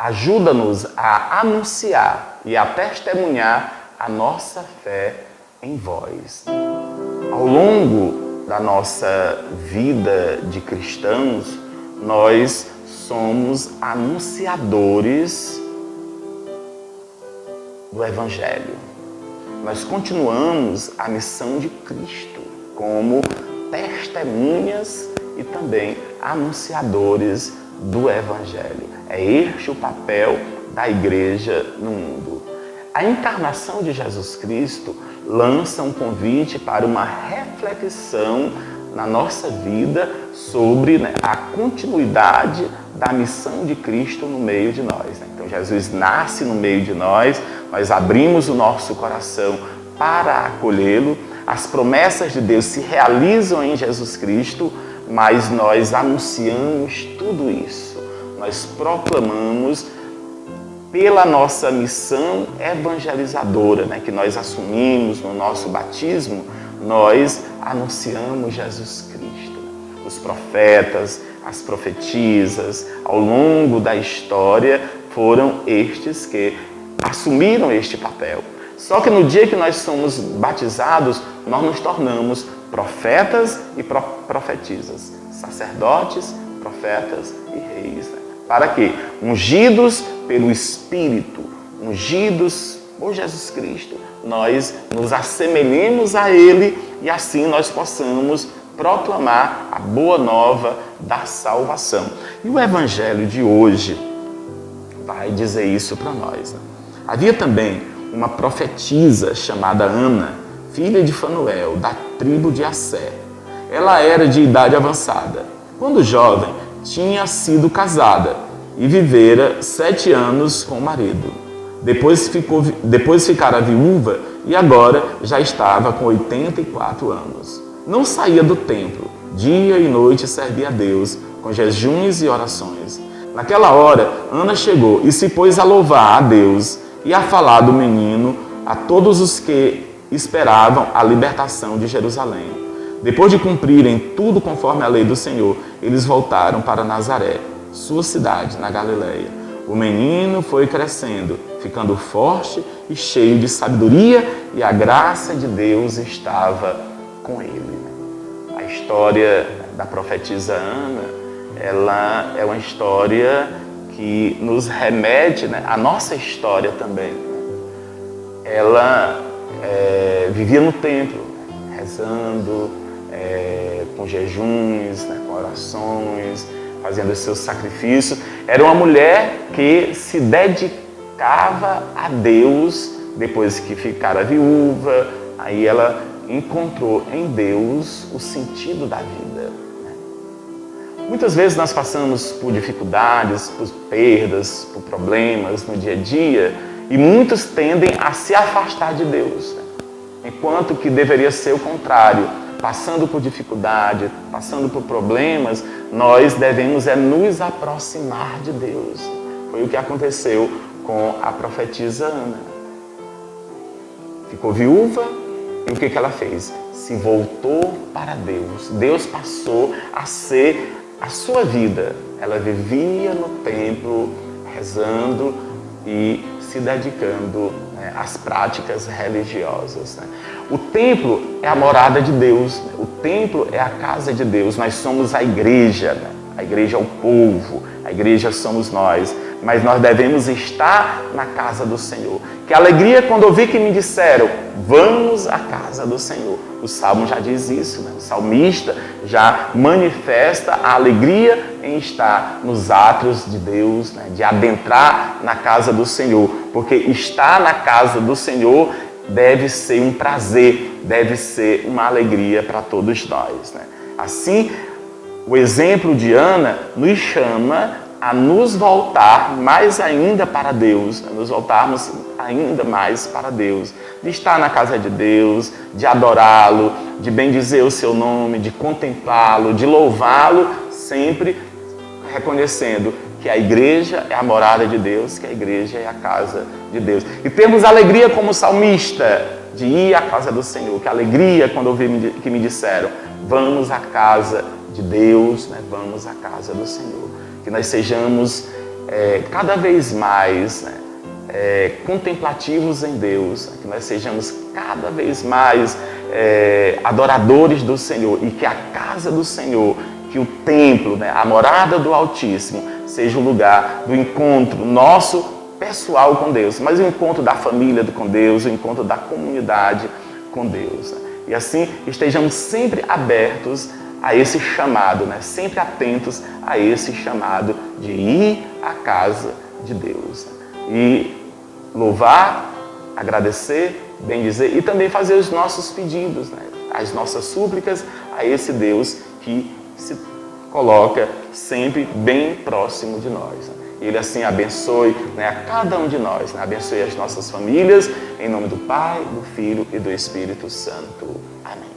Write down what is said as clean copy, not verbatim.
ajuda-nos a anunciar e a testemunhar a nossa fé em vós. Ao longo da nossa vida de cristãos, nós somos anunciadores do Evangelho. Nós continuamos a missão de Cristo como testemunhas e também anunciadores do Evangelho. É este o papel da igreja no mundo. A encarnação de Jesus Cristo lança um convite para uma reflexão na nossa vida sobre a continuidade da missão de Cristo no meio de nós. Então Jesus nasce no meio de nós, nós abrimos o nosso coração para acolhê-lo, as promessas de Deus se realizam em Jesus Cristo, mas nós anunciamos tudo isso, nós proclamamos pela nossa missão evangelizadora, que nós assumimos no nosso batismo, nós anunciamos Jesus Cristo. Os profetas, as profetisas, ao longo da história, foram estes que assumiram este papel. Só que no dia que nós somos batizados, nós nos tornamos profetas e profetisas, sacerdotes, profetas e reis. Para quê? Ungidos pelo Espírito, ungidos por Jesus Cristo, nós nos assemelhemos a Ele e assim nós possamos proclamar a boa nova da salvação. E o Evangelho de hoje vai dizer isso para nós. Havia também uma profetisa chamada Ana, filha de Fanuel, da tribo de Asser. Ela era de idade avançada. Quando jovem, tinha sido casada e vivera 7 anos com o marido. Depois ficara viúva e agora já estava com 84 anos. Não saía do templo, dia e noite servia a Deus com jejuns e orações. Naquela hora, Ana chegou e se pôs a louvar a Deus e a falar do menino a todos os que esperavam a libertação de Jerusalém. Depois de cumprirem tudo conforme a lei do Senhor, eles voltaram para Nazaré, sua cidade, na Galileia. O menino foi crescendo, ficando forte e cheio de sabedoria, e a graça de Deus estava com ele. A história da profetisa Ana, ela é uma história que nos remete à nossa história também. Ela vivia no templo, rezando, com jejuns, com orações, fazendo os seus sacrifícios. Era uma mulher que se dedicava a Deus depois que ficara viúva. Aí ela encontrou em Deus o sentido da vida. Muitas vezes nós passamos por dificuldades, por perdas, por problemas no dia a dia e muitos tendem a se afastar de Deus, enquanto que deveria ser o contrário. Passando por dificuldade, passando por problemas, nós devemos nos aproximar de Deus. Foi o que aconteceu com a profetisa Ana. Ficou viúva e o que ela fez? Se voltou para Deus. Deus passou a ser a sua vida. Ela vivia no templo, rezando e se dedicando às práticas religiosas. O templo é a morada de Deus, o templo é a casa de Deus, nós somos a igreja, a igreja é o povo, a igreja somos nós, mas nós devemos estar na casa do Senhor. Que alegria quando ouvi que me disseram, vamos à casa do Senhor. O Salmo já diz isso, o salmista já manifesta a alegria em estar nos átrios de Deus, de adentrar na casa do Senhor, porque estar na casa do Senhor deve ser um prazer, deve ser uma alegria para todos nós. Assim, o exemplo de Ana nos chama a nos voltar mais ainda para Deus, a nos voltarmos ainda mais para Deus, de estar na casa de Deus, de adorá-lo, de bendizer o seu nome, de contemplá-lo, de louvá-lo, sempre reconhecendo que a igreja é a morada de Deus, que a igreja é a casa de Deus. E temos alegria como salmista de ir à casa do Senhor, que alegria quando ouvi que me disseram, vamos à casa de Deus, vamos à casa do Senhor. Que nós sejamos cada vez mais, né, contemplativos em Deus, que nós sejamos cada vez mais adoradores do Senhor e que a casa do Senhor, que o templo, né, a morada do Altíssimo, seja o lugar do encontro nosso pessoal com Deus, mas o encontro da família com Deus, o encontro da comunidade com Deus. Né? E assim estejamos sempre abertos a esse chamado, né? Sempre atentos a esse chamado de ir à casa de Deus. E louvar, agradecer, bendizer e também fazer os nossos pedidos, né? As nossas súplicas a esse Deus que se coloca sempre bem próximo de nós. Né? Ele assim abençoe, né, a cada um de nós, né? Abençoe as nossas famílias, em nome do Pai, do Filho e do Espírito Santo. Amém.